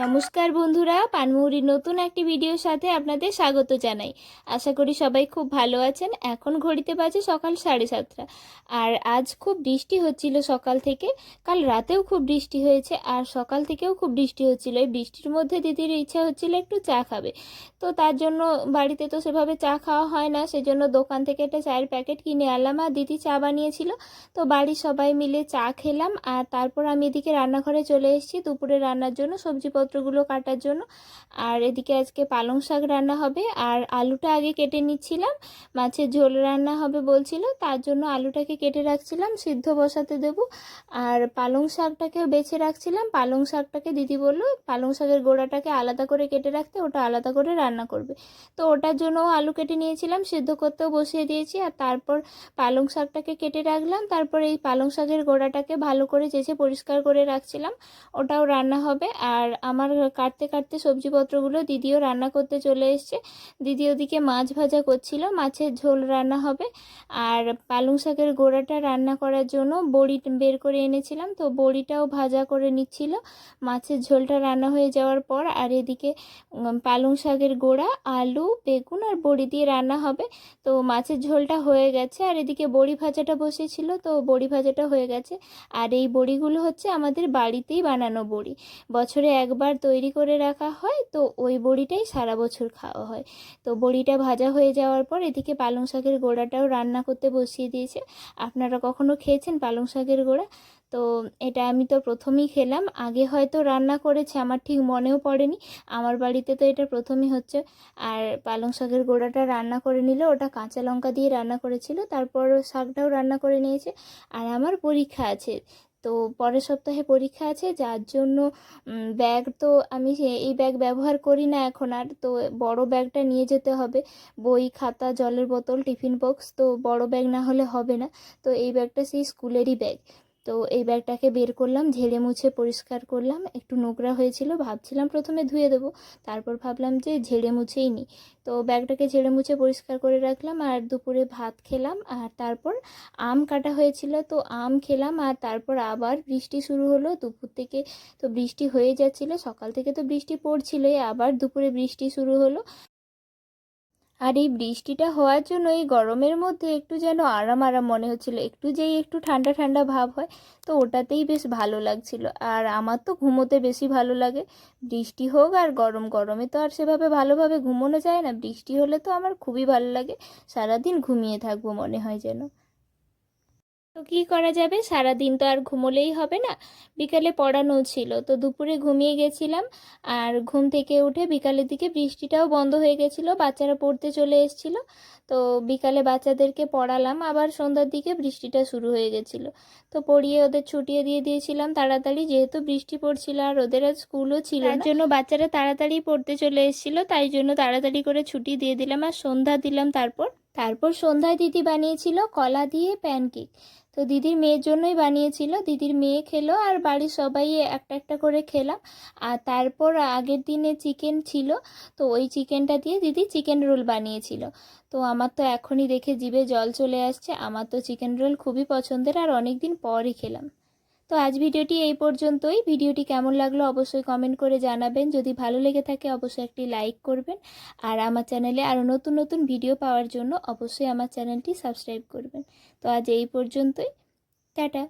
নমস্কার বন্ধুরা, পানমুড়ির নতুন একটি ভিডিওর সাথে আপনাদের স্বাগত জানাই। আশা করি সবাই খুব ভালো আছেন। এখন ঘড়িতে বাজে সকাল 7:30। আর আজ খুব বৃষ্টি হচ্ছিল সকাল থেকে। কাল রাতেও খুব বৃষ্টি হয়েছে আর সকাল থেকেও খুব বৃষ্টি হচ্ছিল। এই বৃষ্টির মধ্যে দিদির ইচ্ছা হচ্ছিল একটু চা খাবে। তো তার জন্য বাড়িতে তো সেভাবে চা খাওয়া হয় না, সেজন্য দোকান থেকে একটা চায়ের প্যাকেট কিনে আনলাম আর দিদি চা বানিয়েছিল। তো বাড়ির সবাই মিলে চা খেলাম আর তারপর আমি এদিকে রান্নাঘরে চলে এসেছি দুপুরে রান্নার জন্য, সবজিপত্রগুলো কাটার জন্য। আর এদিকে আজকে পালং শাক রান্না হবে আর আলুটা আগে কেটে নিচ্ছিলাম। মাছের ঝোল রান্না হবে বলছিল, তার জন্য আলুটাকে কেটে রাখছিলাম, সিদ্ধ বসাতে দেবো। আর পালং শাকটাকেও বেছে রাখছিলাম। পালং শাকটাকে দিদি বললো পালং শাকের গোড়াটাকে আলাদা করে কেটে রাখতে, ওটা আলাদা করে রান্না করবে। তো ওটার জন্য আলু কেটে নিয়েছিলাম, সিদ্ধ করতেও বসিয়ে দিয়েছি। আর তারপর পালং শাকটাকে কেটে রাখলাম। তারপর এই পালং শাকের গোড়াটাকে ভালো করে চেঁচে পরিষ্কার করে রাখছিলাম, ওটাও রান্না হবে। আর আমার কাটতে কাটতে সবজিপত্রগুলো দিদিও রান্না করতে চলে এসছে। দিদি ওদিকে মাছ ভাজা করছিল, মাছের ঝোল রান্না হবে। আর পালং শাকের গোড়াটা রান্না করার জন্য বড়ি বের করে এনেছিলাম, তো বড়িটাও ভাজা করে নিচ্ছিল মাছের ঝোলটা রান্না হয়ে যাওয়ার পর। আর এদিকে পালং শাকের গোড়া, আলু, বেগুন আর বড়ি দিয়ে রান্না হবে। তো মাছের ঝোলটা হয়ে গেছে আর এদিকে বড়ি ভাজাটা বসেছিল, তো বড়ি ভাজাটা হয়ে গেছে। আর এই বড়িগুলো হচ্ছে আমাদের বাড়িতেই বানানো বড়ি, বছরে একবার তৈরি করে রাখা হয়, তো ওই বড়িটাই সারা বছর খাওয়া হয়। তো বড়িটা ভাজা হয়ে যাওয়ার পর এদিকে পালং শাকের গোড়াটাও রান্না করতে বসিয়ে দিয়েছে। আপনারা কখনো খেয়েছেন পালং শাকের গোড়া? তো এটা আমি তো প্রথমেই খেলাম, আগে হয়তো রান্না করেছে আমার ঠিক মনেও পড়েনি। আমার বাড়িতে তো এটা প্রথমই হচ্ছে। আর পালং শাকের গোড়াটা রান্না করে নিল, ওটা কাঁচা লঙ্কা দিয়ে রান্না করেছিল, তারপর শাকটাও রান্না করে নিয়েছে। আর আমার পরীক্ষা আছে, তো পরের সপ্তাহে পরীক্ষা আছে, যার জন্য ব্যাগ তো আমি এই ব্যাগ ব্যবহার করি না এখন আর, তো বড় ব্যাগটা নিয়ে যেতে হবে। বই, খাতা, জলের বোতল, টিফিন বক্স, তো বড় ব্যাগ না হলে হবে না। তো এই ব্যাগটা সেই স্কুলেরই ব্যাগ। তো এই ব্যাগটাকে বের করলাম, ঝেড়ে মুছে পরিষ্কার করলাম। একটু নোংরা হয়েছিল, ভাবছিলাম প্রথমে ধুয়ে দেবো, তারপর ভাবলাম যে ঝেড়ে মুছেই নিই। তো ব্যাগটাকে ঝেড়ে মুছে পরিষ্কার করে রাখলাম আর দুপুরে ভাত খেলাম। আর তারপর আম কাটা হয়েছিল, তো আম খেলাম। আর তারপর আবার বৃষ্টি শুরু হলো দুপুর থেকে। তো বৃষ্টি হয়ে যাচ্ছিল, সকাল থেকে তো বৃষ্টি পড়ছিলই, আবার দুপুরে বৃষ্টি শুরু হলো। আর এই বৃষ্টিটা হওয়ার জন্য এই গরমের মধ্যে একটু যেন আরাম আরাম মনে হচ্ছিল, একটু যেই একটু ঠান্ডা ঠান্ডা ভাব হয়, তো ওটাতেই বেশ ভালো লাগছিল। আর আমার তো ঘুমোতে বেশি ভালো লাগে, বৃষ্টি হোক আর গরম, গরমে তো আর সেভাবে ভালোভাবে ঘুমোনো যায় না, বৃষ্টি হলে তো আমার খুবই ভালো লাগে, সারাদিন ঘুমিয়ে থাকবো মনে হয় যেন। তো কী করা যাবে, সারাদিন তো আর ঘুমোলেই হবে না। বিকালে পড়ানো ছিল, তো দুপুরে ঘুমিয়ে গেছিলাম। আর ঘুম থেকে উঠে বিকালের দিকে বৃষ্টিটাও বন্ধ হয়ে গেছিলো, বাচ্চারা পড়তে চলে এসেছিলো। তো বিকালে বাচ্চাদেরকে পড়ালাম, আবার সন্ধ্যার দিকে বৃষ্টিটা শুরু হয়ে গেছিলো। তো পড়িয়ে ওদের ছুটিয়ে দিয়ে দিয়েছিলাম তাড়াতাড়ি, যেহেতু বৃষ্টি পড়ছিল আর ওদের আর স্কুলও ছিল না, তার জন্য বাচ্চারা তাড়াতাড়ি পড়তে চলে এসেছিলো, তাই জন্য তাড়াতাড়ি করে ছুটি দিয়ে দিলাম আর সন্ধ্যা দিলাম। তারপর তারপর সন্ধ্যায় দিদি বানিয়েছিল কলা দিয়ে প্যানকেক। তো দিদির মেয়ের জন্যই বানিয়েছিল, দিদির মেয়ে খেলো আর বাড়ির সবাই একটা একটা করে খেলাম। আর তারপর আগের দিনে চিকেন ছিল, তো ওই চিকেনটা দিয়ে দিদি চিকেন রোল বানিয়েছিল। তো আমার তো এখনই দেখে জিভে জল চলে আসছে, আমার তো চিকেন রোল খুবই পছন্দের আর অনেক দিন পরই খেলাম। তো আজ ভিডিওটি এই পর্যন্তই। ভিডিওটি কেমন লাগলো অবশ্যই কমেন্ট করে জানাবেন, যদি ভালো লেগে থাকে অবশ্যই একটি লাইক করবেন। আর আমার চ্যানেলে আরও নতুন নতুন ভিডিও পাওয়ার জন্য অবশ্যই আমার চ্যানেলটি সাবস্ক্রাইব করবেন। তো আজ এই পর্যন্তই, টাটা।